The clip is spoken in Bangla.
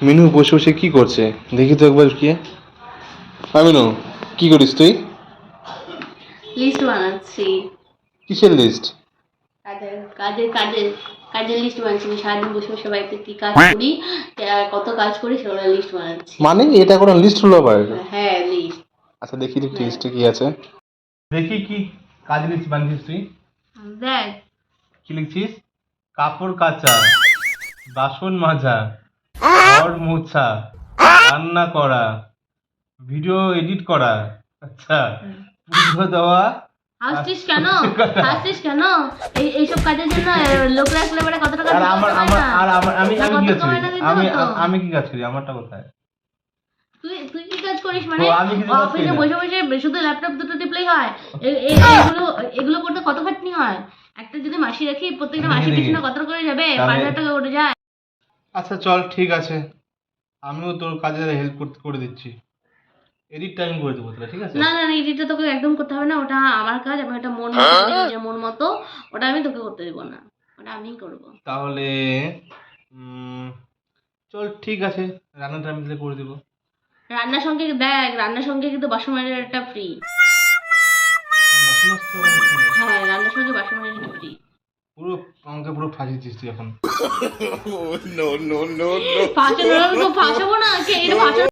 মিনু বসে বসে কি করছে দেখি তো একবার কি। মিনু, কি করিস তুই? লিস্ট বানাচ্ছি। কিসের লিস্ট? কাজের কাজের কাজের কাজের লিস্ট বানাচ্ছি। আমি সারাদিন বসে বসে বাড়িতে কি কাজ করি, কত কাজ করি সেগুলো লিস্ট বানাচ্ছি। মানে এটা কোনো লিস্ট হলো আবার? হ্যাঁ, লিস্ট। আচ্ছা দেখি দেখি হ্যাঁ। লিস্টে কি আছে। দেখি কি কাজ লিস্ট বানিয়েছিস তুই? দেখ। কি লিখছিস? কাপড় কাচা, বাসন মাজা, ঘর মোছা, রান্না করা, ভিডিও এডিট করা, আচ্ছা, পুজো দেওয়া। হাসছিস কেন? হাসছিস কেন? এইসব কাজের জন্য লোক রাখলে পরে কত টাকা আর আমার দিতে হয় আমার না? আর আমার আমি না, আমি কত কি কাজ করি? কমায় না দিতে আমি হতো? আমি কি কাজ করি? আমারটা কোথায়? তুই কি কাজ করিস মানে? তো আমি কিছু কাজ করি অফিসে না। বসে বসে শুধু ল্যাপটপ দুটো টিপলেই হয়? এগুলো এগুলো করতে কত খাটনি হয়? একটা যদি মাসি রাখি, প্রত্যেকটা মাসির দেখি। পিছনে কত করে যাবে? তাহলে- 5,000 টাকা উঠে যায়। আচ্ছা চল ঠিক আছে, আমিও তোর কাজে হেল্প করে দিচ্ছি। এডিট টাইম করে দেবো তাহলে, ঠিক আছে? না না না, এডিটটা তোকে একদম করতে হবে না। ওটা আমার কাজ। আমি ওটা মন মতো করি, নিজের মন মতো। ওটা আমি তোকে করতে দেবো না। ওটা আমিই করবো। তাহলে চল ঠিক আছে, রান্নাটা আমি তাহলে করে দেবো। রান্নার সঙ্গে দেখ, রান্নার সঙ্গে কিন্তু বাসন মাজাটা ফ্রি। বাসন মাজতে হবে না শুনে। হ্যাঁ, রান্নার সঙ্গে বাসন মাজাটা ফ্রি। পুরো আমাকে পুরো ফাঁসিয়েছিস তুই এখন। ফাঁসাবো না, কে এটা ফাঁসাবো?